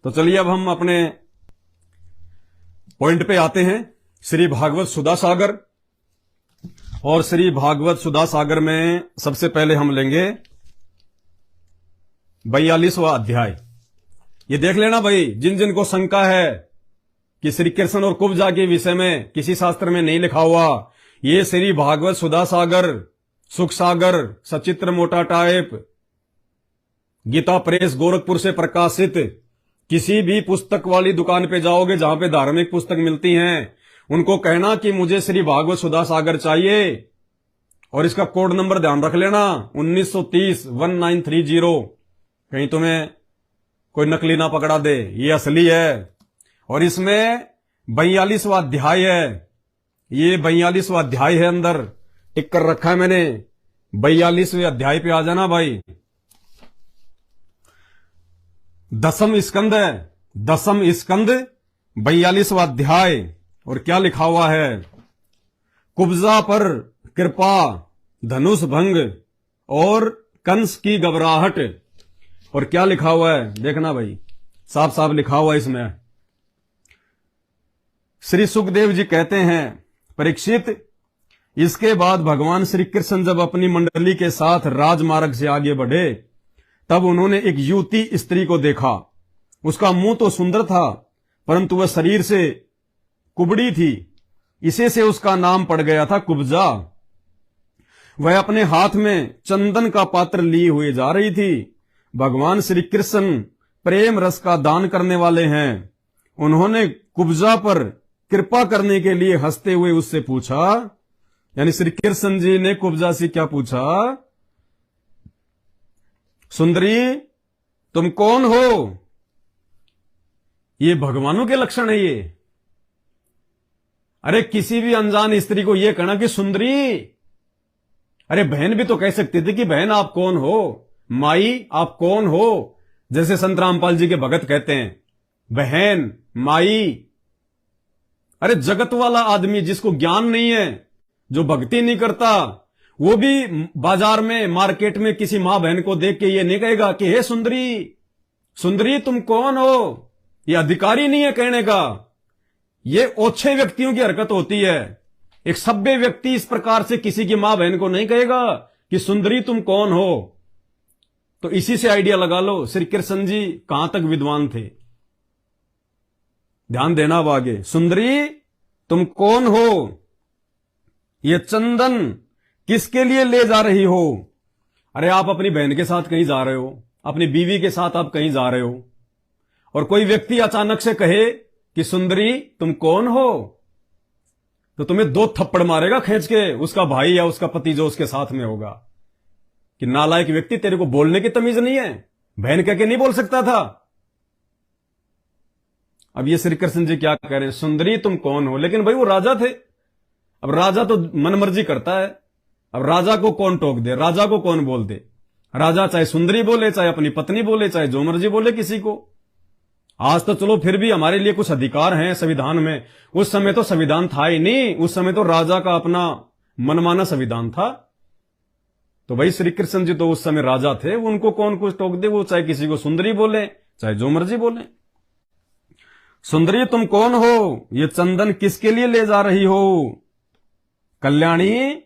तो चलिए अब हम अपने पॉइंट पे आते हैं। श्री भागवत सुधा सागर, और श्री भागवत सुधा सागर में सबसे पहले हम लेंगे 42वां अध्याय। ये देख लेना भाई, जिन जिन को शंका है कि श्री कृष्ण और कुब्जा के विषय में किसी शास्त्र में नहीं लिखा हुआ, ये श्री भागवत सुधा सागर, सुख सागर, सचित्र मोटा टाइप, गीता प्रेस गोरखपुर से प्रकाशित किसी भी पुस्तक वाली दुकान पे जाओगे जहां पे धार्मिक पुस्तक मिलती हैं, उनको कहना कि मुझे श्री भागवत सुधा सागर चाहिए, और इसका कोड नंबर ध्यान रख लेना 1930 1930, कहीं तुम्हें कोई नकली ना पकड़ा दे, ये असली है। और इसमें 42वां अध्याय है, ये 42वां अध्याय है, अंदर टिक कर रखा है मैंने। 42वें अध्याय पे आ जाना भाई। 10वां स्कंद है, 10वां स्कंद 42वां अध्याय। और क्या लिखा हुआ है? कुब्जा पर कृपा, धनुष भंग और कंस की घबराहट। और क्या लिखा हुआ है देखना भाई, साफ साफ लिखा हुआ है इसमें। श्री सुखदेव जी कहते हैं, परीक्षित, इसके बाद भगवान श्री कृष्ण जब अपनी मंडली के साथ राजमार्ग से आगे बढ़े, तब उन्होंने एक युवती स्त्री को देखा। उसका मुंह तो सुंदर था, परंतु वह शरीर से कुबड़ी थी, इसे से उसका नाम पड़ गया था कुब्जा। वह अपने हाथ में चंदन का पात्र लिए हुए जा रही थी। भगवान श्री कृष्ण प्रेम रस का दान करने वाले हैं। उन्होंने कुब्जा पर कृपा करने के लिए हंसते हुए उससे पूछा, यानी श्री कृष्ण जी ने कुब्जा से क्या पूछा? सुंदरी, तुम कौन हो? ये भगवानों के लक्षण है ये। अरे किसी भी अनजान स्त्री को यह कहना कि सुंदरी, अरे बहन भी तो कह सकती थी कि बहन आप कौन हो, माई आप कौन हो, जैसे संत रामपाल जी के भगत कहते हैं, बहन, माई। अरे जगत वाला आदमी जिसको ज्ञान नहीं है, जो भक्ति नहीं करता, वो भी बाजार में, मार्केट में किसी मां बहन को देख के ये नहीं कहेगा कि हे सुंदरी, सुंदरी तुम कौन हो। ये अधिकारी नहीं है कहने का, ये ओछे व्यक्तियों की हरकत होती है। एक सभ्य व्यक्ति इस प्रकार से किसी की मां बहन को नहीं कहेगा कि सुंदरी तुम कौन हो। तो इसी से आइडिया लगा लो श्री कृष्ण जी कहां तक विद्वान थे। ध्यान देना अब आगे। सुंदरी तुम कौन हो? ये चंदन किसके लिए ले जा रही हो? अरे आप अपनी बहन के साथ कहीं जा रहे हो, अपनी बीवी के साथ आप कहीं जा रहे हो, और कोई व्यक्ति अचानक से कहे कि सुंदरी तुम कौन हो, तो तुम्हें 2 थप्पड़ मारेगा खींच के उसका भाई या उसका पति जो उसके साथ में होगा, कि नालायक व्यक्ति, तेरे को बोलने की तमीज नहीं है, बहन कह के नहीं बोल सकता था। अब ये श्री कृष्ण जी क्या कह रहे हैं? सुंदरी तुम कौन हो। लेकिन भाई वो राजा थे, अब राजा तो मनमर्जी करता है। अब राजा को कौन टोक दे, राजा को कौन बोल दे? राजा चाहे सुंदरी बोले, चाहे अपनी पत्नी बोले, चाहे जो मर्जी बोले किसी को। आज तो चलो फिर भी हमारे लिए कुछ अधिकार हैं संविधान में, उस समय तो संविधान था ही नहीं, उस समय तो राजा का अपना मनमाना संविधान था। तो भाई श्री कृष्ण जी तो उस समय राजा थे, उनको कौन कुछ टोक दे, वो चाहे किसी को सुंदरी बोले, चाहे जो मर्जी बोले। सुंदरी तुम कौन हो? ये चंदन किसके लिए ले जा रही हो? कल्याणी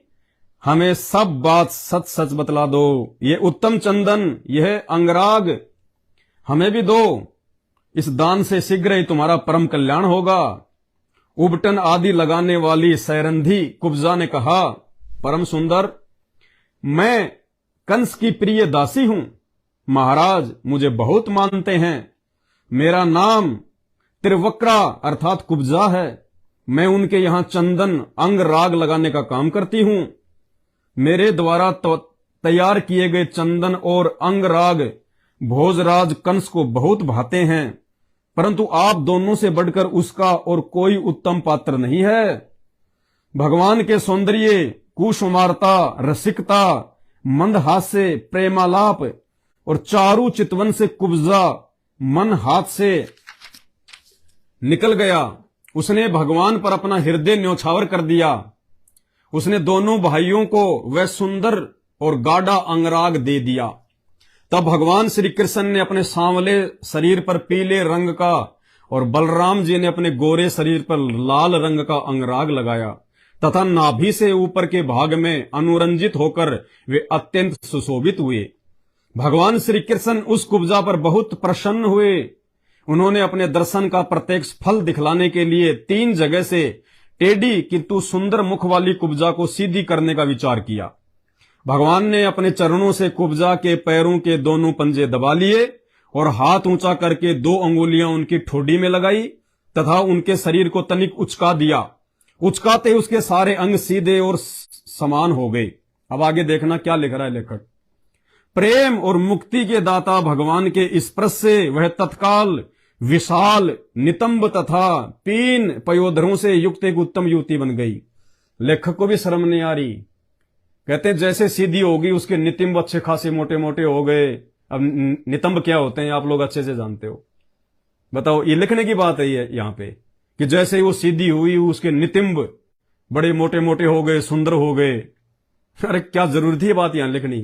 हमें सब बात सच सच बतला दो। ये उत्तम चंदन, यह अंगराग हमें भी दो। इस दान से शीघ्र ही तुम्हारा परम कल्याण होगा। उबटन आदि लगाने वाली सैरंधी कुब्जा ने कहा, परम सुंदर, मैं कंस की प्रिय दासी हूं। महाराज मुझे बहुत मानते हैं। मेरा नाम त्रिवक्रा अर्थात कुब्जा है। मैं उनके यहां चंदन अंग राग लगाने का काम करती हूं। मेरे द्वारा तैयार किए गए चंदन और अंग राग भोजराज कंस को बहुत भाते हैं, परंतु आप दोनों से बढ़कर उसका और कोई उत्तम पात्र नहीं है। भगवान के सौंदर्य, कुसुमारता, रसिकता, मंदहास्य, प्रेमालाप और चारु चितवन से कुब्जा मन हाथ से निकल गया। उसने भगवान पर अपना हृदय न्यौछावर कर दिया। उसने दोनों भाइयों को वह सुंदर और गाढ़ा अंगराग दे दिया तब भगवान श्री कृष्ण ने अपने सांवले शरीर पर पीले रंग का और बलराम जी ने अपने गोरे शरीर पर लाल रंग का अंगराग लगाया तथा नाभि से ऊपर के भाग में अनुरंजित होकर वे अत्यंत सुशोभित हुए। भगवान श्री कृष्ण उस कुब्जा पर बहुत प्रसन्न हुए। उन्होंने अपने दर्शन का प्रत्यक्ष फल दिखलाने के लिए 3 जगह से टेढ़ी किंतु सुंदर मुख वाली कुब्जा को सीधी करने का विचार किया। भगवान ने अपने चरणों से कुब्जा के पैरों के दोनों पंजे दबा लिए और हाथ ऊंचा करके 2 अंगुलियां उनकी ठोडी में लगाई तथा उनके शरीर को तनिक उचका दिया। उचकाते उसके सारे अंग सीधे और समान हो गए। अब आगे देखना क्या लिख रहा है लेखक। प्रेम और मुक्ति के दाता भगवान के स्पर्श से वह तत्काल विशाल नितंब तथा 3 पयोधरों से युक्त एक उत्तम युवती बन गई। लेखक को भी शर्म नहीं आ रही। कहते जैसे सीधी होगी उसके नितंब अच्छे खासे मोटे मोटे हो गए। अब नितंब क्या होते हैं आप लोग अच्छे से जानते हो। बताओ, ये लिखने की बात है यहां पे कि जैसे वो सीधी हुई उसके नितंब बड़े मोटे मोटे हो गए, सुंदर हो गए। अरे क्या जरूरत थी ये बात यहां लिखनी।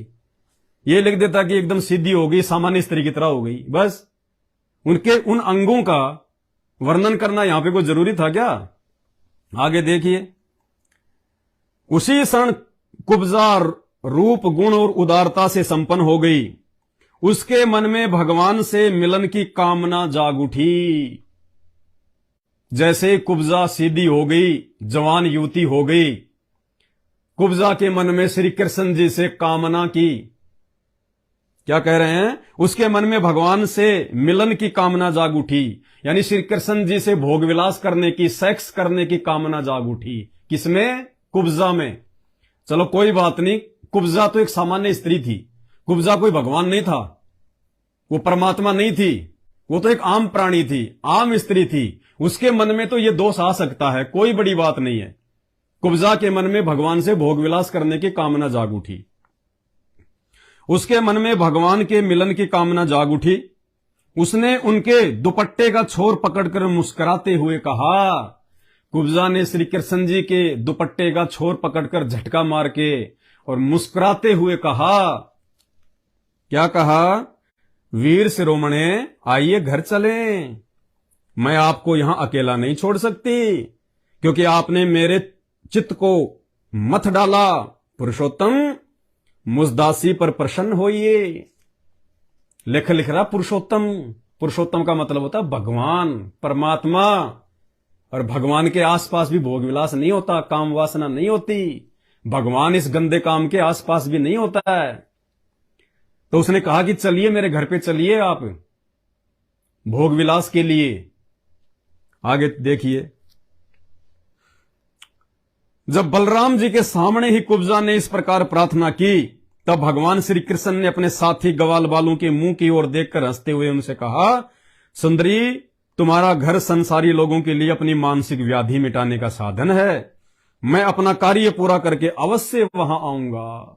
ये लिख देता कि एकदम सीधी हो गई, सामान्य स्त्री की तरह हो गई। बस उनके उन अंगों का वर्णन करना यहां पे कोई जरूरी था क्या। आगे देखिए। उसी क्षण कुब्जा रूप गुण और उदारता से संपन्न हो गई। उसके मन में भगवान से मिलन की कामना जाग उठी। जैसे कुब्जा सीधी हो गई, जवान युवती हो गई, कुब्जा के मन में श्री कृष्ण जी से कामना की। क्या कह रहे हैं, उसके मन में भगवान से मिलन की कामना जाग उठी, यानी श्री कृष्ण जी से भोग विलास करने की, सेक्स करने की कामना जाग उठी। किसमें? कुब्जा में। चलो कोई बात नहीं, कुब्जा तो एक सामान्य स्त्री थी। कुब्जा कोई भगवान नहीं था, वो परमात्मा नहीं थी, वो तो एक आम प्राणी थी, आम स्त्री थी। उसके मन में तो ये दोष आ सकता है, कोई बड़ी बात नहीं है। कुब्जा के मन में भगवान से भोग विलास करने की कामना जाग उठी। उसके मन में भगवान के मिलन की कामना जाग उठी। उसने उनके दुपट्टे का छोर पकड़कर मुस्कुराते हुए कहा। कुब्जा ने श्री कृष्ण जी के दुपट्टे का छोर पकड़कर झटका मार के और मुस्कुराते हुए कहा। क्या कहा? वीर शिरोमणे, आइए घर चलें। मैं आपको यहां अकेला नहीं छोड़ सकती, क्योंकि आपने मेरे चित्त को मथ डाला। पुरुषोत्तम, मुझदासी पर प्रसन्न होइए। लिख रहा पुरुषोत्तम। पुरुषोत्तम का मतलब होता भगवान, परमात्मा। और भगवान के आसपास भी भोग विलास नहीं होता, काम वासना नहीं होती। भगवान इस गंदे काम के आसपास भी नहीं होता है। तो उसने कहा कि चलिए मेरे घर पे चलिए आप भोग विलास के लिए। आगे देखिए। जब बलराम जी के सामने ही कुब्जा ने इस प्रकार प्रार्थना की, तब भगवान श्री कृष्ण ने अपने साथी ग्वाल बालों के मुंह की ओर देखकर हंसते हुए उनसे कहा। सुंदरी, तुम्हारा घर संसारी लोगों के लिए अपनी मानसिक व्याधि मिटाने का साधन है। मैं अपना कार्य पूरा करके अवश्य वहां आऊंगा।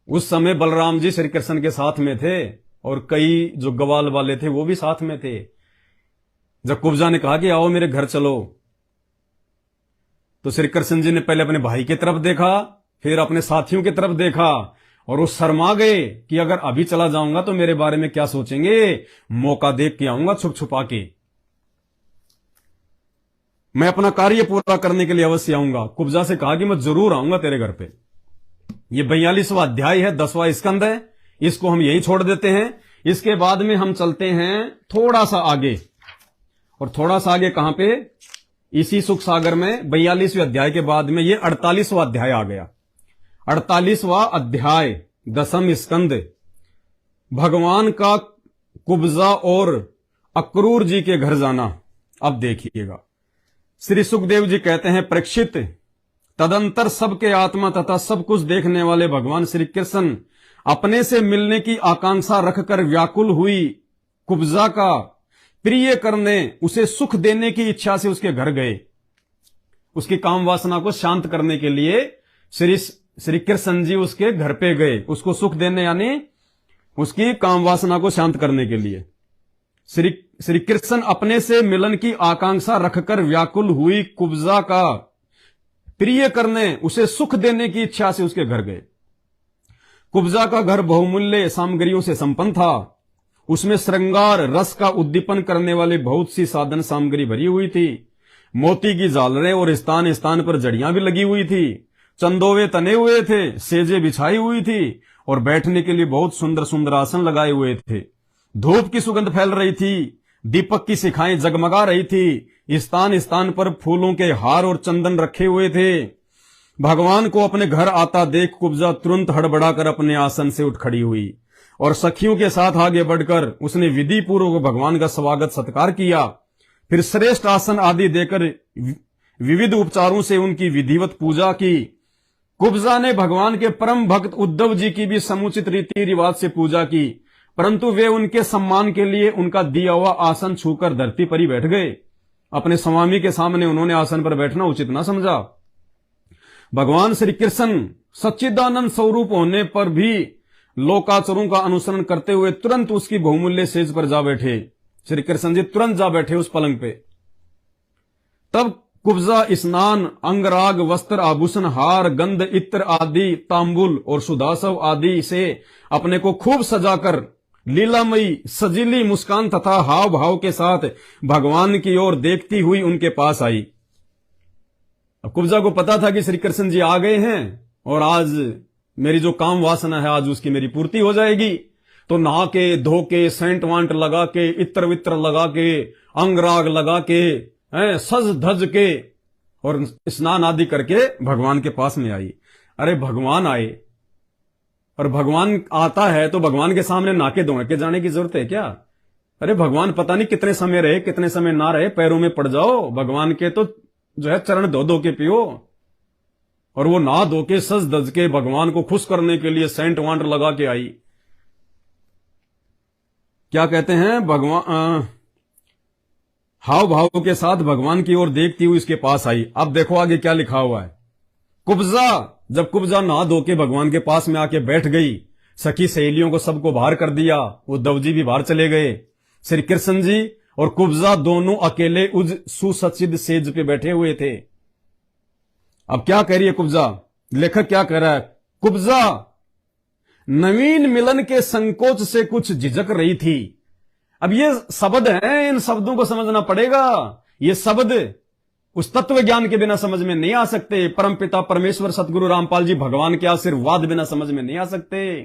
उस समय बलराम जी श्री कृष्ण के साथ में थे और कई जो ग्वाल वाले थे वो भी साथ में थे। जब कुब्जा ने कहा कि आओ मेरे घर चलो, तो श्री कृष्ण जी ने पहले अपने भाई की तरफ देखा, फिर अपने साथियों की तरफ देखा और वो शर्मा गए कि अगर अभी चला जाऊंगा तो मेरे बारे में क्या सोचेंगे। मौका देख के आऊंगा छुप छुपा के। मैं अपना कार्य पूरा करने के लिए अवश्य आऊंगा। कुब्जा से कहा कि मैं जरूर आऊंगा तेरे घर पे। ये 42वां अध्याय है, 10वां स्कंद है। इसको हम यही छोड़ देते हैं। इसके बाद में हम चलते हैं थोड़ा सा आगे। और थोड़ा सा आगे कहां पे? इसी सुख सागर में 42वें अध्याय के बाद में ये 48वां अध्याय आ गया। 48वां अध्याय, 10वां स्कंद, भगवान का कुब्जा और अक्रूर जी के घर जाना। अब देखिएगा। श्री सुखदेव जी कहते हैं, परीक्षित, तदंतर सबके आत्मा तथा सब कुछ देखने वाले भगवान श्री कृष्ण अपने से मिलने की आकांक्षा रखकर व्याकुल हुई कुब्जा का प्रिय करने, उसे सुख देने की इच्छा से उसके घर गए। उसकी काम वासना को शांत करने के लिए श्री कृष्ण जी उसके घर पे गए, उसको सुख देने, यानी उसकी काम वासना को शांत करने के लिए। श्री कृष्ण अपने से मिलन की आकांक्षा रखकर व्याकुल हुई कुब्जा का प्रिय करने, उसे सुख देने की इच्छा से उसके घर गए। कुब्जा का घर बहुमूल्य सामग्रियों से संपन्न था। उसमें श्रृंगार रस का उद्दीपन करने वाली बहुत सी साधन सामग्री भरी हुई थी। मोती की झालरें और स्थान स्थान पर जड़ियां भी लगी हुई थी। चंदोवे तने हुए थे, सेजे बिछाई हुई थी और बैठने के लिए बहुत सुंदर सुंदर आसन लगाए हुए थे। धूप की सुगंध फैल रही थी, दीपक की शिखाएं जगमगा रही थी। स्थान स्थान पर फूलों के हार और चंदन रखे हुए थे। भगवान को अपने घर आता देख कुब्जा तुरंत हड़बड़ाकर अपने आसन से उठ खड़ी हुई और सखियों के साथ आगे बढ़कर उसने विधि पूर्वक भगवान का स्वागत सत्कार किया। फिर श्रेष्ठ आसन आदि देकर विविध उपचारों से उनकी विधिवत पूजा की। कुब्जा ने भगवान के परम भक्त उद्धव जी की भी समुचित रीति रिवाज से पूजा की, परंतु वे उनके सम्मान के लिए उनका दिया हुआ आसन छूकर धरती पर ही बैठ गए। अपने स्वामी के सामने उन्होंने आसन पर बैठना उचित न समझा। भगवान श्री कृष्ण सच्चिदानंद स्वरूप होने पर भी लोकाचरों का अनुसरण करते हुए तुरंत उसकी बहुमूल्य सेज पर जा बैठे। श्री कृष्ण जी तुरंत जा बैठे उस पलंग पे। तब कुब्जा स्नान, अंगराग, वस्त्र, आभूषण, हार, गंध, इत्र आदि, तांबुल और सुदासव आदि से अपने को खूब सजाकर लीलामयी सजीली मुस्कान तथा हाव भाव के साथ भगवान की ओर देखती हुई उनके पास आई। अब कुब्जा को पता था कि श्री कृष्ण जी आ गए हैं और आज मेरी जो काम वासना है आज उसकी मेरी पूर्ति हो जाएगी। तो नहा के धो के सेंट वांट लगा के इत्र वित्र लगा के अंगराग लगा के सज धज के और स्नान आदि करके भगवान के पास में आई। अरे भगवान आए और भगवान आता है तो भगवान के सामने नाके धोने के जाने की जरूरत है क्या? अरे भगवान पता नहीं कितने समय रहे कितने समय ना रहे, पैरों में पड़ जाओ भगवान के, तो जो है चरण धो धो के पियो। और वो नहा धो के सज धज के भगवान को खुश करने के लिए सेंट वांट लगा के आई। क्या कहते हैं, भगवान हाव भाव के साथ भगवान की ओर देखती हुई इसके पास आई। अब देखो आगे क्या लिखा हुआ है। जब कुब्जा नहा धो के भगवान के पास में आके बैठ गई, सखी सहेलियों को सबको बाहर कर दिया, उद्धव जी भी बाहर चले गए। श्री कृष्ण जी और कुब्जा दोनों अकेले उस सुसज्जित सेज पे बैठे हुए थे। अब क्या कह रही है कुब्जा, लेखक क्या कह रहा है? कुब्जा नवीन मिलन के संकोच से कुछ झिझक रही थी। अब ये शब्द हैं, इन शब्दों को समझना पड़ेगा। ये शब्द उस तत्व ज्ञान के बिना समझ में नहीं आ सकते। परमपिता परमेश्वर सतगुरु रामपाल जी भगवान के आशीर्वाद बिना समझ में नहीं आ सकते।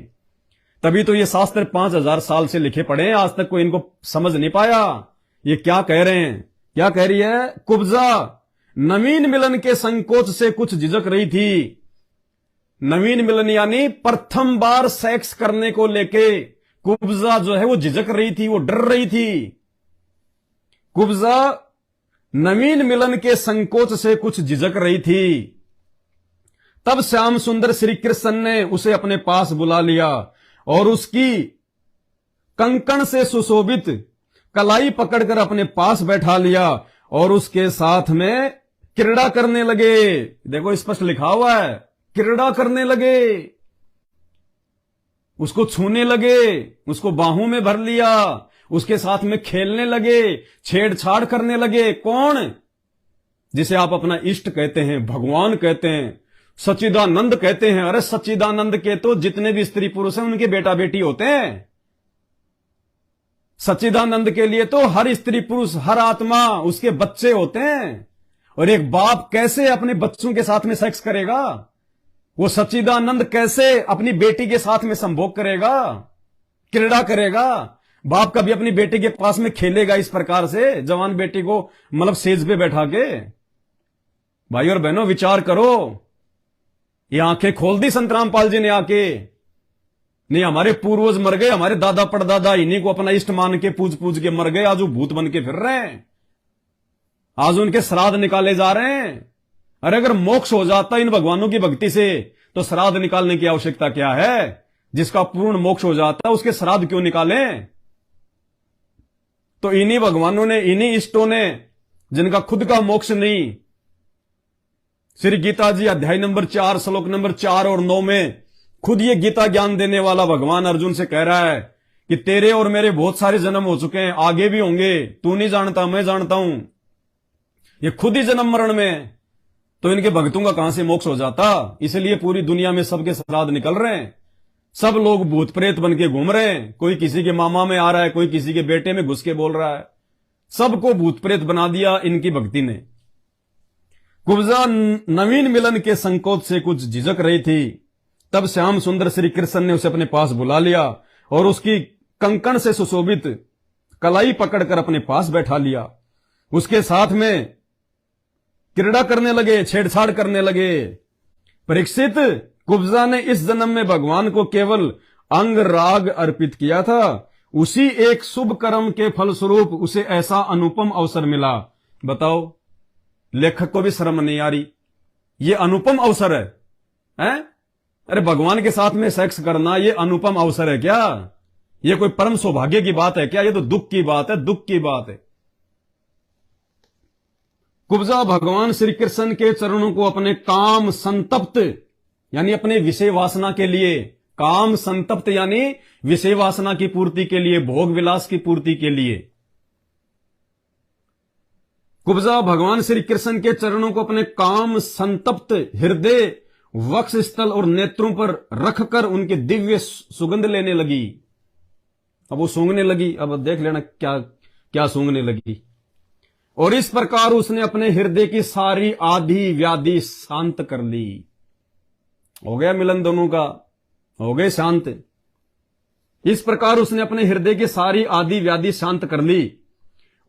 तभी तो ये शास्त्र 5000 साल से लिखे पड़े हैं, आज तक कोई इनको समझ नहीं पाया। ये क्या कह रहे हैं, क्या कह रही है? कुब्जा नवीन मिलन के संकोच से कुछ झिझक रही थी। नवीन मिलन यानी प्रथम बार सेक्स करने को लेके कुब्जा जो है वो झिझक रही थी, वो डर रही थी। कुब्जा नवीन मिलन के संकोच से कुछ झिझक रही थी। तब श्याम सुंदर श्री कृष्ण ने उसे अपने पास बुला लिया और उसकी कंकण से सुशोभित कलाई पकड़कर अपने पास बैठा लिया और उसके साथ में क्रीड़ा करने लगे। देखो स्पष्ट लिखा हुआ है, क्रीड़ा करने लगे, उसको छूने लगे, उसको बाहों में भर लिया, उसके साथ में खेलने लगे, छेड़छाड़ करने लगे। कौन? जिसे आप अपना इष्ट कहते हैं, भगवान कहते हैं, सच्चिदानंद कहते हैं। अरे सच्चिदानंद के तो जितने भी स्त्री पुरुष हैं उनके बेटा बेटी होते हैं। सच्चिदानंद के लिए तो हर स्त्री पुरुष, हर आत्मा उसके बच्चे होते हैं। और एक बाप कैसे अपने बच्चों के साथ में सेक्स करेगा? वो सच्चिदानंद कैसे अपनी बेटी के साथ में संभोग करेगा, क्रीड़ा करेगा? बाप कभी अपनी बेटी के पास में खेलेगा इस प्रकार से, जवान बेटी को मतलब सेज पे बैठा के? भाई और बहनों विचार करो। ये आंखें खोल दी संत रामपाल जी ने आके। नहीं हमारे पूर्वज मर गए, हमारे दादा परदादा इन्हीं को अपना इष्ट मान के पूज पूज के मर गए, आज वो भूत बन के फिर रहे हैं, आज उनके श्राद्ध निकाले जा रहे हैं। अरे अगर मोक्ष हो जाता इन भगवानों की भक्ति से तो श्राद्ध निकालने की आवश्यकता क्या है? जिसका पूर्ण मोक्ष हो जाता है उसके श्राद्ध क्यों निकालें? तो इन्हीं भगवानों ने, इन्हीं इष्टों ने, जिनका खुद का मोक्ष नहीं, श्री गीता जी अध्याय नंबर 4 श्लोक नंबर 4 और 9 में खुद ये गीता ज्ञान देने वाला भगवान अर्जुन से कह रहा है कि तेरे और मेरे बहुत सारे जन्म हो चुके हैं, आगे भी होंगे, तू नहीं जानता मैं जानता हूं। ये खुद ही जन्म मरण में, तो इनके भक्तों का कहां से मोक्ष हो जाता? इसलिए पूरी दुनिया में सबके श्राद्ध निकल रहे हैं। सब लोग भूत प्रेत बन के घूम रहे हैं, कोई किसी के मामा में आ रहा है, कोई किसी के बेटे में घुस के बोल रहा है। सबको भूत प्रेत बना दिया इनकी भक्ति ने। कुब्जा नवीन मिलन के संकोच से कुछ झिझक रही थी। तब श्याम सुंदर श्री कृष्ण ने उसे अपने पास बुला लिया और उसकी कंकण से सुशोभित कलाई पकड़कर अपने पास बैठा लिया। उसके साथ में क्रीड़ा करने लगे, छेड़छाड़ करने लगे। परीक्षित, कुब्जा ने इस जन्म में भगवान को केवल अंग राग अर्पित किया था। उसी एक शुभ कर्म के फलस्वरूप उसे ऐसा अनुपम अवसर मिला। बताओ, लेखक को भी शर्म नहीं आ रही? ये अनुपम अवसर है? अरे भगवान के साथ में सेक्स करना ये अनुपम अवसर है क्या? ये कोई परम सौभाग्य की बात है क्या? ये तो दुख की बात है, दुख की बात है। कुब्जा भगवान श्री कृष्ण के चरणों को अपने काम संतप्त यानी अपने विषय वासना के लिए, काम संतप्त यानी विषय वासना की पूर्ति के लिए, भोग विलास की पूर्ति के लिए, कुब्जा भगवान श्री कृष्ण के चरणों को अपने काम संतप्त हृदय, वक्ष स्थल और नेत्रों पर रखकर उनके दिव्य सुगंध लेने लगी। अब वो सूंघने लगी। अब देख लेना क्या क्या सूंघने लगी। और इस प्रकार उसने अपने हृदय की सारी आदि व्याधि शांत कर ली। हो गया मिलन दोनों का, हो गए शांत। इस प्रकार उसने अपने हृदय की सारी आदि व्याधि शांत कर ली।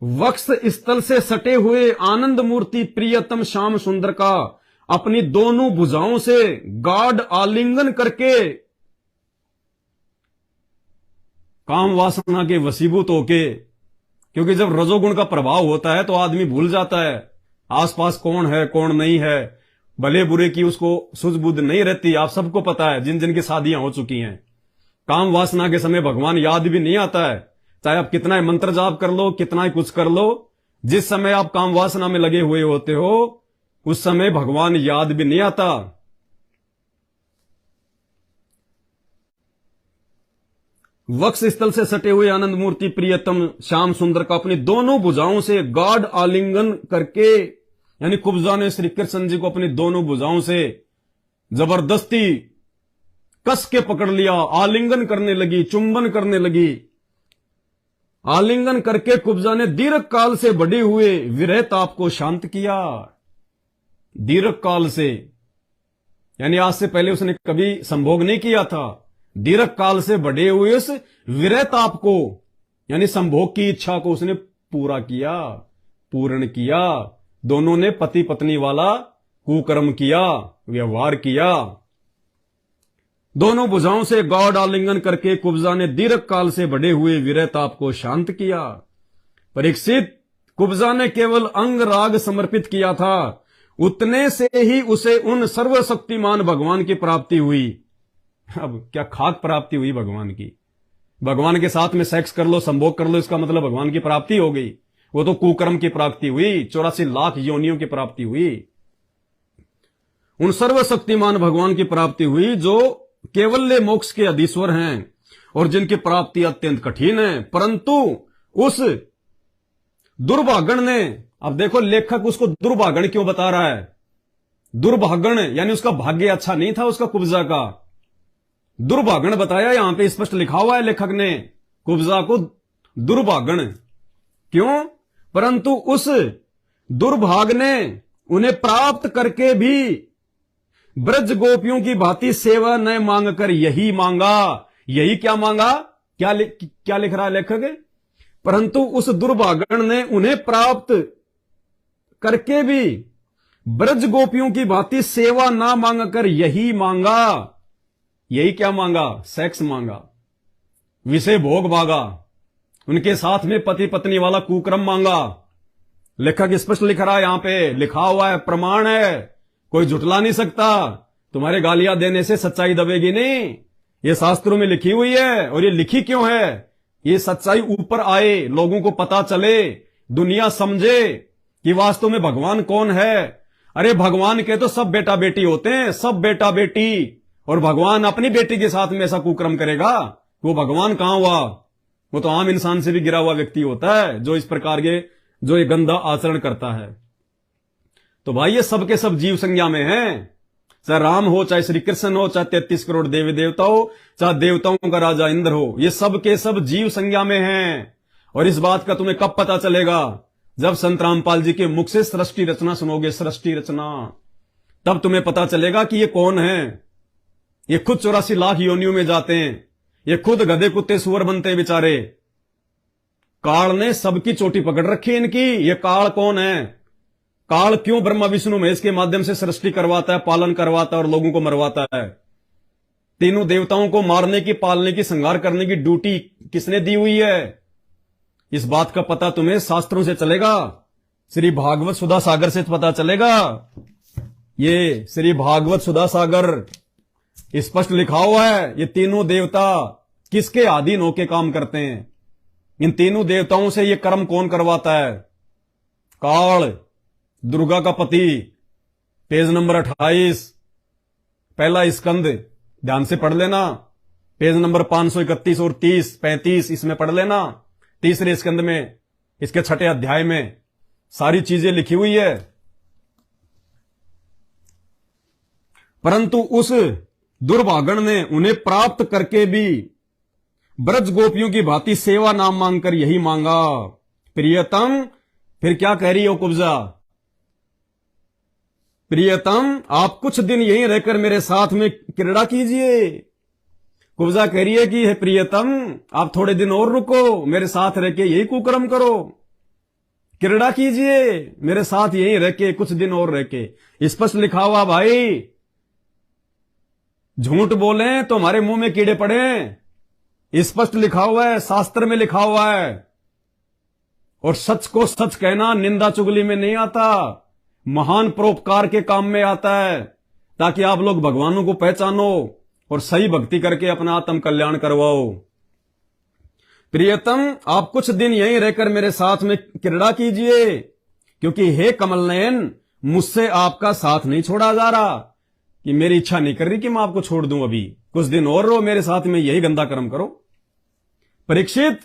वक्ष स्थल से सटे हुए आनंद मूर्ति प्रियतम श्याम सुंदर का अपनी दोनों भुजाओं से गाढ़ आलिंगन करके काम वासना के वशीभूत होके, क्योंकि जब रजोगुण का प्रभाव होता है तो आदमी भूल जाता है आसपास कौन है कौन नहीं है, भले बुरे की उसको सुझबुद्ध नहीं रहती। आप सबको पता है, जिन जिन की शादियां हो चुकी हैं, काम वासना के समय भगवान याद भी नहीं आता है। चाहे आप कितना ही मंत्र जाप कर लो, कितना ही कुछ कर लो, जिस समय आप काम वासना में लगे हुए होते हो उस समय भगवान याद भी नहीं आता। वक्ष स्थल से सटे हुए आनंद मूर्ति प्रियतम श्याम सुंदर का अपनी दोनों भुजाओं से गाढ़ आलिंगन करके, यानी कुब्जा ने श्री कृष्ण जी को अपनी दोनों भुजाओं से जबरदस्ती कस के पकड़ लिया, आलिंगन करने लगी, चुंबन करने लगी। आलिंगन करके कुब्जा ने दीर्घ काल से बढ़े हुए विरह ताप को शांत किया। दीर्घ काल से यानी आज से पहले उसने कभी संभोग नहीं किया था। दीर्घ काल से बढ़े हुए उस विरह ताप को यानी संभोग की इच्छा को उसने पूरा किया, पूर्ण किया। दोनों ने पति पत्नी वाला कुकर्म किया, व्यवहार किया। दोनों भुजाओं से गाढ़ आलिंगन करके कुब्जा ने दीर्घ काल से बढ़े हुए विरह ताप को शांत किया। परीक्षित, कुब्जा ने केवल अंग राग समर्पित किया था, उतने से ही उसे उन सर्वशक्तिमान भगवान की प्राप्ति हुई। अब क्या खाक प्राप्ति हुई भगवान की? भगवान के साथ में सेक्स कर लो, संभोग कर लो, इसका मतलब भगवान की प्राप्ति हो गई? वो तो कुकर्म की प्राप्ति हुई, 84 लाख योनियों की प्राप्ति हुई। उन सर्वशक्तिमान भगवान की प्राप्ति हुई जो केवल मोक्ष के अधीश्वर हैं और जिनकी प्राप्ति अत्यंत कठिन है। परंतु उस दुर्भागण ने, अब देखो लेखक उसको दुर्भागण क्यों बता रहा है? दुर्भागण यानी उसका भाग्य अच्छा नहीं था, उसका कुब्जा का दुर्भागण बताया। यहां पे स्पष्ट लिखा हुआ है लेखक ने कुब्जा को दुर्भागण क्यों? परंतु उस दुर्भाग ने उन्हें प्राप्त करके भी ब्रज गोपियों की भांति सेवा न मांग कर यही मांगा। यही क्या मांगा? क्या लिख रहा है लेखक? परंतु उस दुर्भागण ने उन्हें प्राप्त करके भी ब्रज गोपियों की भांति सेवा ना मांग कर यही मांगा। यही क्या मांगा? सेक्स मांगा, विषय भोग मांगा, उनके साथ में पति पत्नी वाला कुकर्म मांगा। लेखक स्पष्ट लिख रहा है, यहां पे लिखा हुआ है, प्रमाण है, कोई झुटला नहीं सकता। तुम्हारे गालियां देने से सच्चाई दबेगी नहीं, ये शास्त्रों में लिखी हुई है। और ये लिखी क्यों है? ये सच्चाई ऊपर आए, लोगों को पता चले, दुनिया समझे कि वास्तव में भगवान कौन है। अरे भगवान के तो सब बेटा बेटी होते हैं, सब बेटा बेटी, और भगवान अपनी बेटी के साथ में ऐसा कुकर्म करेगा? वो भगवान कहां हुआ? वो तो आम इंसान से भी गिरा हुआ व्यक्ति होता है जो इस प्रकार के जो ये गंदा आचरण करता है। तो भाई ये सब के सब जीव संज्ञा में हैं, चाहे राम हो, चाहे श्री कृष्ण हो, चाहे 33 करोड़ देवी देवता हो, चाहे देवताओं का राजा इंद्र हो, ये सब के सब जीव संज्ञा में हैं। और इस बात का तुम्हें कब पता चलेगा? जब संत रामपाल जी के मुख से सृष्टि रचना सुनोगे, सृष्टि रचना, तब तुम्हें पता चलेगा कि ये कौन है। ये खुद 84 लाख योनियों में जाते हैं, ये खुद गधे कुत्ते सुअर बनते बेचारे। काल ने सबकी चोटी पकड़ रखी इनकी। ये काल कौन है? काल क्यों ब्रह्मा विष्णु महेश के माध्यम से सृष्टि करवाता है, पालन करवाता है और लोगों को मरवाता है? तीनों देवताओं को मारने की, पालने की, संहार करने की ड्यूटी किसने दी हुई है? इस बात का पता तुम्हें शास्त्रों से चलेगा, श्री भागवत सुधा सागर से पता चलेगा। ये श्री भागवत सुधा सागर स्पष्ट लिखा हुआ है, ये तीनों देवता किसके अधीन होके काम करते हैं? इन तीनों देवताओं से ये कर्म कौन करवाता है? काल, दुर्गा का पति। पेज नंबर 28, पहला स्कंद ध्यान से पढ़ लेना। पेज नंबर 531 और 30, 35 इसमें पढ़ लेना। तीसरे स्कंद में, इसके 6ठे अध्याय में सारी चीजें लिखी हुई है। परंतु उस दुर्भागन ने उन्हें प्राप्त करके भी ब्रज गोपियों की भांति सेवा नाम मांगकर यही मांगा, प्रियतम। फिर क्या कह रही हो कुब्जा? प्रियतम, आप कुछ दिन यहीं रहकर मेरे साथ में क्रीड़ा कीजिए। कुब्जा कह रही है कि हे प्रियतम, आप थोड़े दिन और रुको, मेरे साथ रह के यही कुकर्म करो, क्रीड़ा कीजिए मेरे साथ यहीं रह के, कुछ दिन और रह के। स्पष्ट लिखा हुआ भाई, झूठ बोले तो हमारे मुंह में कीड़े पड़े। स्पष्ट लिखा हुआ है, शास्त्र में लिखा हुआ है। और सच को सच कहना निंदा चुगली में नहीं आता, महान परोपकार के काम में आता है, ताकि आप लोग भगवानों को पहचानो और सही भक्ति करके अपना आत्म कल्याण करवाओ। प्रियतम, आप कुछ दिन यहीं रहकर मेरे साथ में क्रीड़ा कीजिए, क्योंकि हे कमल नयन, मुझसे आपका साथ नहीं छोड़ा जा रहा, कि मेरी इच्छा नहीं कर रही कि मैं आपको छोड़ दूं। अभी कुछ दिन और रहो मेरे साथ में, यही गंदा कर्म करो। परीक्षित,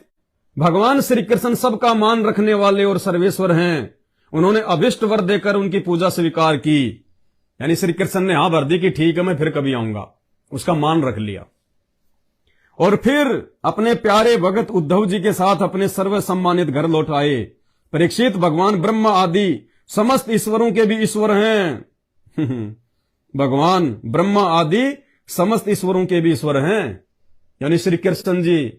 भगवान श्री कृष्ण सबका मान रखने वाले और सर्वेश्वर हैं। उन्होंने अभिष्ट वर देकर उनकी पूजा स्वीकार की। यानी श्री कृष्ण ने हाँ भर दी कि ठीक है, मैं फिर कभी आऊंगा, उसका मान रख लिया। और फिर अपने प्यारे भगत उद्धव जी के साथ अपने सर्व सम्मानित घर लौट आए। परीक्षित, भगवान ब्रह्मा आदि समस्त ईश्वरों के भी ईश्वर हैं। भगवान ब्रह्मा आदि समस्त ईश्वरों के भी ईश्वर हैं, यानी श्री कृष्ण जी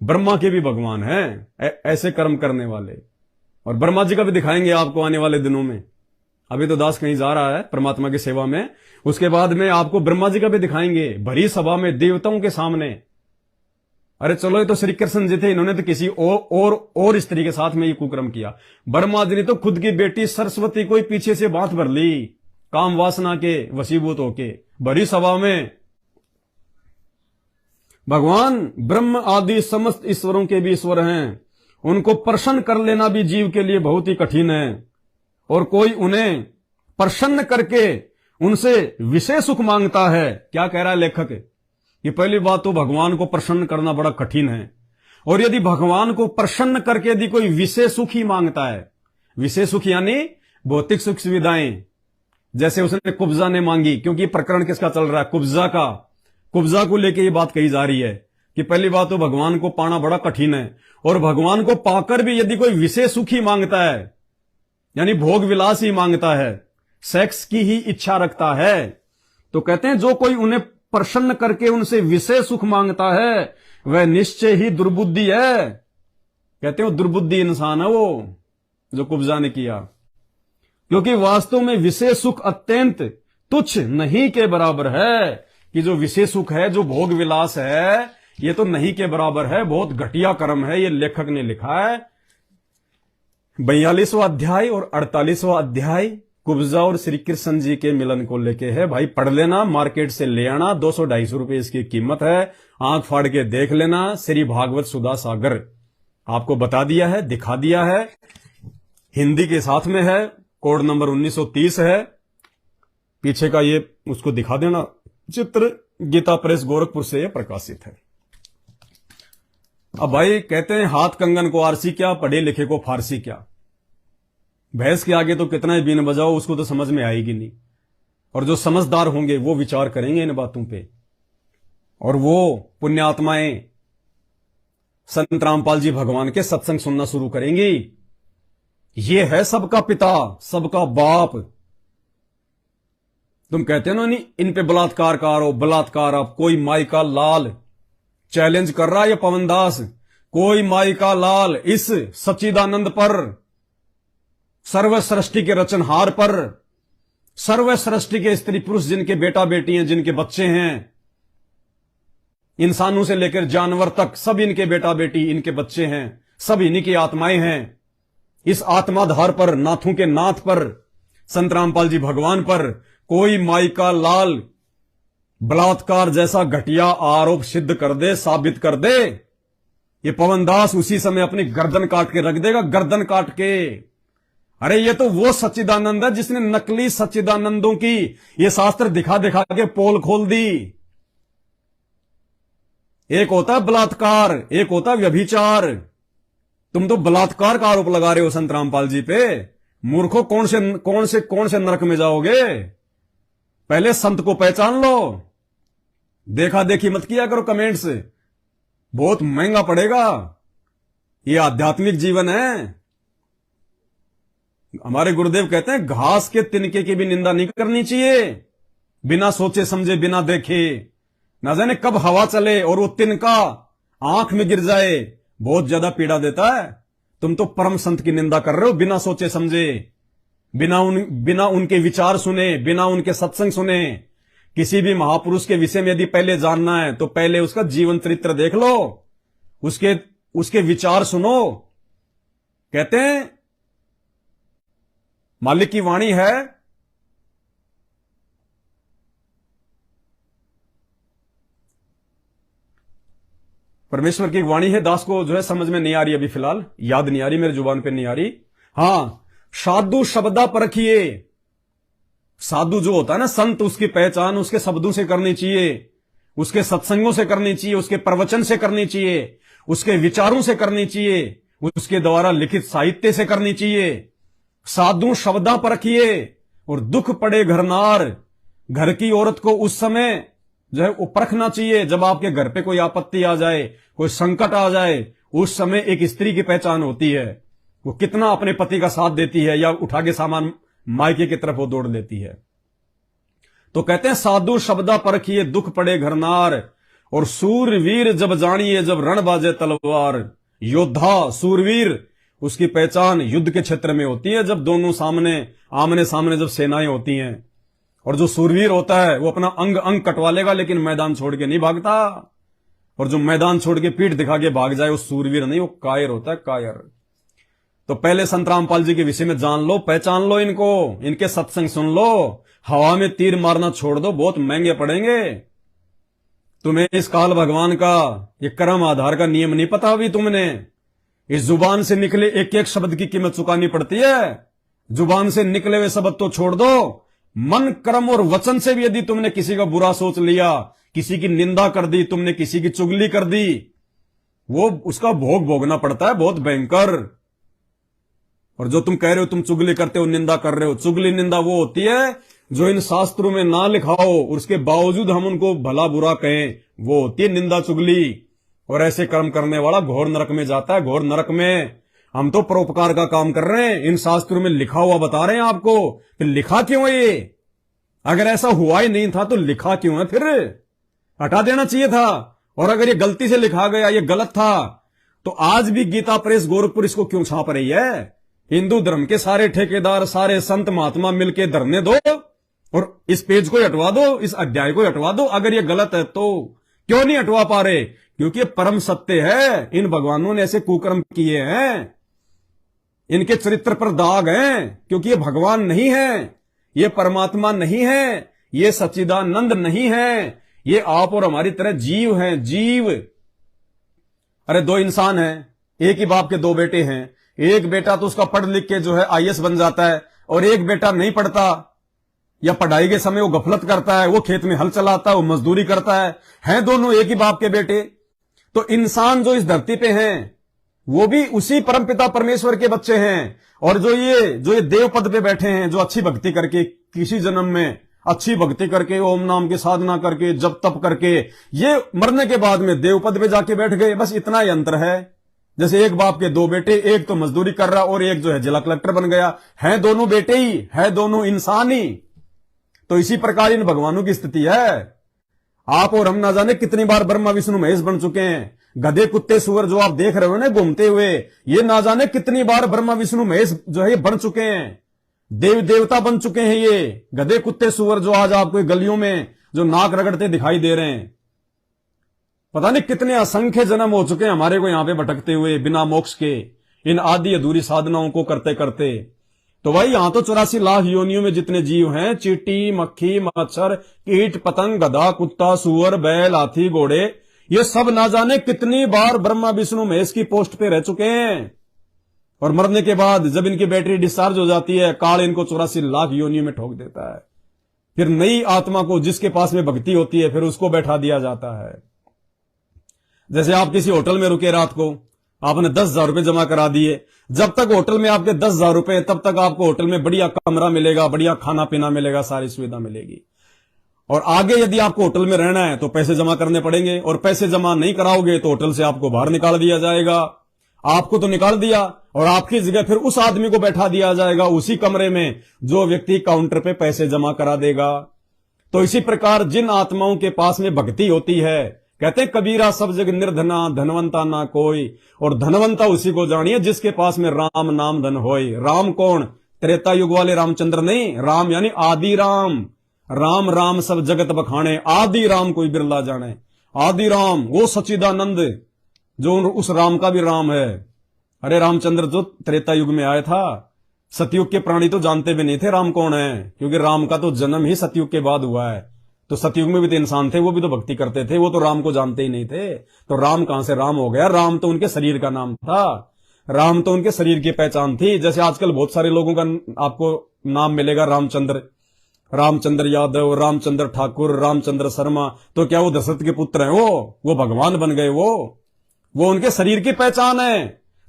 ब्रह्मा के भी भगवान हैं, ऐसे कर्म करने वाले। और ब्रह्मा जी का भी दिखाएंगे आपको आने वाले दिनों में। अभी तो दास कहीं जा रहा है परमात्मा की सेवा में, उसके बाद में आपको ब्रह्मा जी का भी दिखाएंगे, भरी सभा में देवताओं के सामने। अरे चलो, ये तो श्री कृष्ण जी थे, इन्होंने तो किसी और स्त्री के साथ में ये कुकर्म किया। ब्रह्मा जी ने तो खुद की बेटी सरस्वती को ही पीछे से बात भर ली, काम वासना के वशीभूत होके, भरी सभा में। भगवान ब्रह्म आदि समस्त ईश्वरों के भी ईश्वर हैं। उनको प्रसन्न कर लेना भी जीव के लिए बहुत ही कठिन है, और कोई उन्हें प्रसन्न करके उनसे विशेष सुख मांगता है। क्या कह रहा है लेखक? ये पहली बात तो भगवान को प्रसन्न करना बड़ा कठिन है, और यदि भगवान को प्रसन्न करके यदि कोई विशेष सुख ही मांगता है, विशेष सुख यानी भौतिक सुख सुविधाएं, जैसे उसने कुब्जा ने मांगी, क्योंकि प्रकरण किसका चल रहा है? कुब्जा का। कुब्जा को लेके ये बात कही जा रही है कि पहली बात तो भगवान को पाना बड़ा कठिन है, और भगवान को पाकर भी यदि कोई विशेष सुख ही मांगता है, यानी भोग विलास ही मांगता है, सेक्स की ही इच्छा रखता है, तो कहते हैं जो कोई उन्हें प्रसन्न करके उनसे विशेष सुख मांगता है, वह निश्चय ही दुर्बुद्धि है। कहते हैं वो दुर्बुद्धि इंसान है वो, जो कुब्जा ने किया। क्योंकि वास्तव में विशेष सुख अत्यंत तुच्छ नहीं के बराबर है, कि जो विशेष सुख है, जो भोग विलास है, ये तो नहीं के बराबर है, बहुत घटिया कर्म है। ये लेखक ने लिखा है। 42वां अध्याय और 48वां अध्याय कुब्जा और श्री कृष्ण जी के मिलन को लेके है। भाई पढ़ लेना, मार्केट से ले आना, 200-250 रुपए इसकी कीमत है, आंख फाड़ के देख लेना। श्री भागवत सुधा सागर आपको बता दिया है, दिखा दिया है, हिंदी के साथ में है, कोड नंबर 1930 है, पीछे का ये उसको दिखा देना चित्र। गीता प्रेस गोरखपुर से ये प्रकाशित है। अब भाई कहते हैं हाथ कंगन को आरसी क्या, पढ़े लिखे को फारसी क्या। भैंस के आगे तो कितना ही बीन बजाओ, उसको तो समझ में आएगी नहीं। और जो समझदार होंगे वो विचार करेंगे इन बातों पे, और वो पुण्यात्माएं संत रामपाल जी भगवान के सत्संग सुनना शुरू करेंगी। ये है सबका पिता, सबका बाप। तुम कहते हो ना, नहीं इन पे बलात्कार करो, बलात्कार। आप कोई माई का लाल चैलेंज कर रहा है, ये पवन दास, कोई माई का लाल इस सच्चिदानंद पर, सर्व सृष्टि के रचनहार पर, सर्व सृष्टि के स्त्री पुरुष जिनके बेटा बेटी हैं, जिनके बच्चे हैं, इंसानों से लेकर जानवर तक सब इनके बेटा बेटी, इनके बच्चे हैं, सब इन्हीं की आत्माएं हैं। इस आत्माधार पर, नाथों के नाथ पर, संत रामपाल जी भगवान पर कोई माई का लाल बलात्कार जैसा घटिया आरोप सिद्ध कर दे, साबित कर दे, ये पवन दास उसी समय अपनी गर्दन काट के रख देगा, गर्दन काट के। अरे ये तो वो सच्चिदानंद है जिसने नकली सच्चिदानंदों की ये शास्त्र दिखा दिखा के पोल खोल दी। एक होता है बलात्कार, एक होता है व्यभिचार। तुम तो बलात्कार का आरोप लगा रहे हो संत रामपाल जी पे। मूर्खों, कौन से नरक में जाओगे? पहले संत को पहचान लो। देखा देखी मत किया करो कमेंट्स, बहुत महंगा पड़ेगा। ये आध्यात्मिक जीवन है। हमारे गुरुदेव कहते हैं घास के तिनके की भी निंदा नहीं करनी चाहिए, बिना सोचे समझे, बिना देखे। ना जाने कब हवा चले और वो तिनका आंख में गिर जाए, बहुत ज्यादा पीड़ा देता है। तुम तो परम संत की निंदा कर रहे हो बिना सोचे समझे, बिना उनके विचार सुने, बिना उनके सत्संग सुने। किसी भी महापुरुष के विषय में यदि पहले जानना है तो पहले उसका जीवन चरित्र देख लो, उसके विचार सुनो। कहते हैं मालिक की वाणी है, परमेश्वर की वाणी है, दास को जो है समझ में नहीं आ रही, अभी फिलहाल याद नहीं आ रही, मेरे जुबान पे नहीं आ रही। हां, साधु शब्दा परखिए। साधु जो होता है ना, संत, उसकी पहचान उसके शब्दों से करनी चाहिए, उसके सत्संगों से करनी चाहिए, उसके प्रवचन से करनी चाहिए, उसके विचारों से करनी चाहिए, उसके द्वारा लिखित साहित्य से करनी चाहिए। साधु शब्दा परखिए। और दुख पड़े घरनार, घर की औरत को उस समय जो है वो परखना चाहिए जब आपके घर पे कोई आपत्ति आ जाए, कोई संकट आ जाए। उस समय एक स्त्री की पहचान होती है, वो कितना अपने पति का साथ देती है या उठा के सामान मायके की तरफ वो दौड़ लेती है। तो कहते हैं साधु शब्दा परखिए, दुख पड़े घरनार। और सूरवीर जब जानिए, जब रण बाजे तलवार। योद्धा, सूरवीर, उसकी पहचान युद्ध के क्षेत्र में होती है, जब दोनों आमने सामने जब सेनाएं होती हैं। और जो सूरवीर होता है वो अपना अंग अंग कटवा लेगा, लेकिन मैदान छोड़ के नहीं भागता। और जो मैदान छोड़ के पीठ दिखा के भाग जाए वो सूरवीर नहीं, वो कायर होता है, कायर। तो पहले संत रामपाल जी के विषय में जान लो, पहचान लो इनको, इनके सत्संग सुन लो। हवा में तीर मारना छोड़ दो, बहुत महंगे पड़ेंगे। तुम्हें इस काल भगवान का ये कर्म आधार का नियम नहीं पता अभी तुमने। इस जुबान से निकले एक एक शब्द की कीमत चुकानी पड़ती है। जुबान से निकले हुए शब्द तो छोड़ दो, मन, कर्म और वचन से भी यदि तुमने किसी का बुरा सोच लिया, किसी की निंदा कर दी, तुमने किसी की चुगली कर दी, वो उसका भोग भोगना पड़ता है, बहुत भयंकर। और जो तुम कह रहे हो तुम चुगली करते हो, निंदा कर रहे हो, चुगली निंदा वो होती है जो इन शास्त्रों में ना लिखा हो, उसके बावजूद हम उनको भला बुरा कहें, वो होती है निंदा चुगली। और ऐसे कर्म करने वाला घोर नरक में जाता है, घोर नरक में। हम तो परोपकार का काम कर रहे हैं, इन शास्त्रों में लिखा हुआ बता रहे हैं आपको कि लिखा क्यों है ये। अगर ऐसा हुआ ही नहीं था तो लिखा क्यों है, फिर हटा देना चाहिए था। और अगर ये गलती से लिखा गया, ये गलत था, तो आज भी गीता प्रेस गोरखपुर इसको क्यों छाप रही है? हिंदू धर्म के सारे ठेकेदार, सारे संत महात्मा मिलके धरने दो और इस पेज को हटवा दो, इस अध्याय को हटवा दो। अगर ये गलत है तो क्यों नहीं हटवा पा रहे? क्योंकि ये परम सत्य है। इन भगवानों ने ऐसे कुकर्म किए हैं, इनके चरित्र पर दाग हैं, क्योंकि ये भगवान नहीं है, ये परमात्मा नहीं है, ये सच्चिदानंद नहीं है, ये आप और हमारी तरह जीव हैं, जीव। अरे दो इंसान हैं, एक ही बाप के दो बेटे हैं। एक बेटा तो उसका पढ़ लिख के जो है आईएएस बन जाता है, और एक बेटा नहीं पढ़ता, या पढ़ाई के समय वो गफलत करता है, वो खेत में हल चलाता है, वो मजदूरी करता है दोनों एक ही बाप के बेटे। तो इंसान जो इस धरती पे हैं वो भी उसी परमपिता परमेश्वर के बच्चे हैं। और जो ये देव पद पे बैठे हैं, जो अच्छी भक्ति करके किसी जन्म में अच्छी भक्ति करके, ओम नाम की साधना करके, जप तप करके, ये मरने के बाद में देवपद पे जाके बैठ गए। बस इतना ही अंतर है। जैसे एक बाप के दो बेटे, एक तो मजदूरी कर रहा और एक जो है जिला कलेक्टर बन गया, है दोनों बेटे ही, है दोनों इंसान ही। तो इसी प्रकार इन भगवानों की स्थिति है। आप और हम ना जाने कितनी बार ब्रह्मा विष्णु महेश बन चुके हैं। गधे कुत्ते सुअर जो आप देख रहे हो ना घूमते हुए, ये ना जाने कितनी बार ब्रह्मा विष्णु महेश जो है ये बन चुके हैं, देव देवता बन चुके हैं। ये गधे कुत्ते सुअर जो आज आपको गलियों में जो नाक रगड़ते दिखाई दे रहे हैं, पता नहीं कितने असंख्य जन्म हो चुके हैं हमारे को यहां पे भटकते हुए बिना मोक्ष के, इन आदि अधूरी साधनाओं को करते करते। तो भाई यहां तो 84 लाख योनियों में जितने जीव हैं, चींटी, मक्खी, मच्छर, कीट, पतंग, गधा, कुत्ता, सुअर, बैल, हाथी, घोड़े, ये सब ना जाने कितनी बार ब्रह्मा विष्णु महेश की पोस्ट पे रह चुके हैं। और मरने के बाद जब इनकी बैटरी डिस्चार्ज हो जाती है, काल इनको 84 लाख योनियों में ठोक देता है। फिर नई आत्मा को जिसके पास में भक्ति होती है, फिर उसको बैठा दिया जाता है। जैसे आप किसी होटल में रुके, रात को आपने 10,000 रुपए जमा करा दिए। जब तक होटल में आपके 10,000 रुपए, तब तक आपको होटल में बढ़िया कमरा मिलेगा, बढ़िया खाना पीना मिलेगा, सारी सुविधा मिलेगी। और आगे यदि आपको होटल में रहना है तो पैसे जमा करने पड़ेंगे, और पैसे जमा नहीं कराओगे तो होटल से आपको बाहर निकाल दिया जाएगा। आपको तो निकाल दिया और आपकी जगह फिर उस आदमी को बैठा दिया जाएगा उसी कमरे में जो व्यक्ति काउंटर पे पैसे जमा करा देगा। तो इसी प्रकार जिन आत्माओं के पास में भक्ति होती है, कहते हैं कबीरा सब जग निर्धना, धनवंता ना कोई, और धनवंता उसी को जानिए जिसके पास में राम नाम धन होए। राम कौन? त्रेता युग वाले रामचंद्र नहीं, राम यानी आदि राम। राम राम सब जगत बखाने, आदि राम कोई बिरला जाने। आदि राम वो सच्चिदानंद जो उस राम का भी राम है। अरे रामचंद्र जो त्रेता युग में आया था, सतयुग के प्राणी तो जानते भी नहीं थे राम कौन है, क्योंकि राम का तो जन्म ही सतयुग के बाद हुआ है। तो सतयुग में भी तो इंसान थे, वो भी तो भक्ति करते थे, वो तो राम को जानते ही नहीं थे। तो राम कहां से राम हो गया? राम तो उनके शरीर का नाम था, राम तो उनके शरीर की पहचान थी। जैसे आजकल बहुत सारे लोगों का आपको नाम मिलेगा रामचंद्र, रामचंद्र यादव, रामचंद्र ठाकुर, रामचंद्र शर्मा। तो क्या वो दशरथ के पुत्र हैं? वो भगवान बन गए। वो उनके शरीर की पहचान है।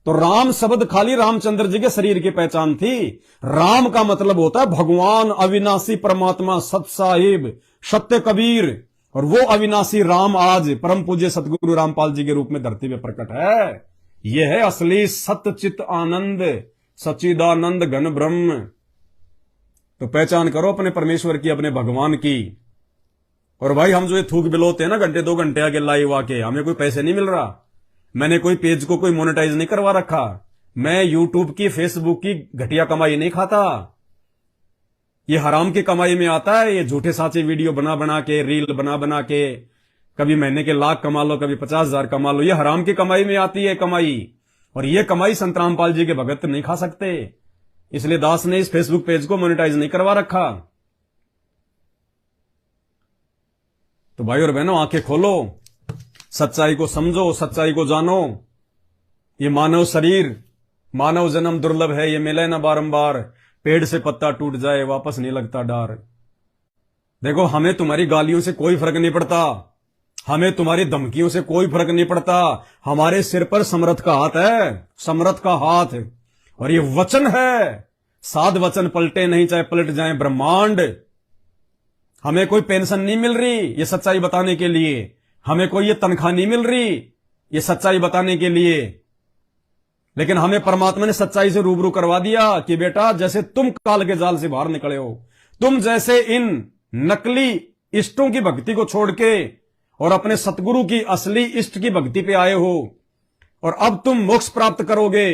तो राम शब्द खाली रामचंद्र जी के शरीर की पहचान थी। राम का मतलब होता है भगवान, अविनाशी परमात्मा, सत साहिब, सत्य कबीर। और वो अविनाशी राम आज परम पूज्य सतगुरु रामपाल जी के रूप में धरती में प्रकट है। यह है असली सत्य चित आनंद, सच्चिदानंद घन ब्रह्म। तो पहचान करो अपने परमेश्वर की, अपने भगवान की। और भाई हम जो ये थूक बिलोते हैं ना घंटे 2 घंटे आगे लाइव आके, हमें कोई पैसे नहीं मिल रहा। मैंने कोई पेज को कोई मोनेटाइज नहीं करवा रखा। मैं यूट्यूब की, फेसबुक की घटिया कमाई नहीं खाता। ये हराम की कमाई में आता है। ये झूठे साचे वीडियो बना बना के, रील बना बना के, कभी महीने के लाख कमा लो, कभी 50,000 कमा लो। ये हराम की कमाई में आती है कमाई। और ये कमाई संत रामपाल जी के भगत नहीं खा सकते। इसलिए दास ने इस फेसबुक पेज को मोनेटाइज नहीं करवा रखा। तो भाई और बहनों, आंखें खोलो, सच्चाई को समझो, सच्चाई को जानो। ये मानव शरीर, मानव जन्म दुर्लभ है, ये मिले ना बारंबार। पेड़ से पत्ता टूट जाए वापस नहीं लगता डार। देखो, हमें तुम्हारी गालियों से कोई फर्क नहीं पड़ता, हमें तुम्हारी धमकियों से कोई फर्क नहीं पड़ता। हमारे सिर पर समर्थ का हाथ है, समर्थ का हाथ। और ये वचन है, साध वचन पलटे नहीं, चाहे पलट जाए ब्रह्मांड। हमें कोई पेंशन नहीं मिल रही ये सच्चाई बताने के लिए, हमें कोई ये तनख्वाह नहीं मिल रही ये सच्चाई बताने के लिए। लेकिन हमें परमात्मा ने सच्चाई से रूबरू करवा दिया कि बेटा, जैसे तुम काल के जाल से बाहर निकले हो, तुम जैसे इन नकली इष्टों की भक्ति को छोड़ के और अपने सतगुरु की असली इष्ट की भक्ति पे आए हो, और अब तुम मोक्ष प्राप्त करोगे,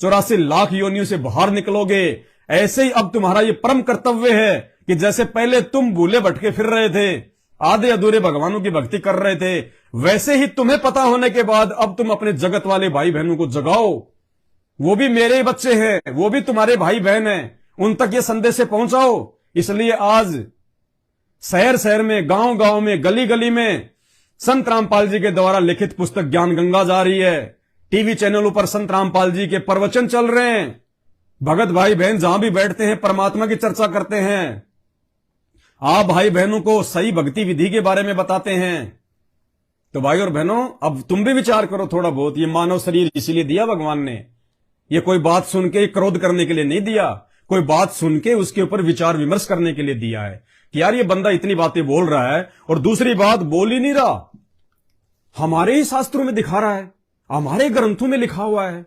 84 लाख योनियों से बाहर निकलोगे। ऐसे ही अब तुम्हारा ये परम कर्तव्य है कि जैसे पहले तुम भूले भटके फिर रहे थे, आधे अधूरे भगवानों की भक्ति कर रहे थे, वैसे ही तुम्हें पता होने के बाद अब तुम अपने जगत वाले भाई बहनों को जगाओ। वो भी मेरे ही बच्चे हैं, वो भी तुम्हारे भाई बहन हैं, उन तक ये संदेश पहुंचाओ। इसलिए आज शहर शहर में, गांव गांव में, गली गली में संत रामपाल जी के द्वारा लिखित पुस्तक ज्ञान गंगा जा रही है। टीवी चैनलों पर संत रामपाल जी के प्रवचन चल रहे हैं। भगत भाई बहन जहां भी बैठते हैं परमात्मा की चर्चा करते हैं। आप भाई बहनों को सही भक्ति विधि के बारे में बताते हैं। तो भाई और बहनों, अब तुम भी विचार करो थोड़ा बहुत। ये मानव शरीर इसीलिए दिया भगवान ने। ये कोई बात सुन के क्रोध करने के लिए नहीं दिया, कोई बात सुन के उसके ऊपर विचार विमर्श करने के लिए दिया है। कि यार ये बंदा इतनी बातें बोल रहा है और दूसरी बात बोल ही नहीं रहा, हमारे ही शास्त्रों में दिखा रहा है, हमारे ग्रंथों में लिखा हुआ है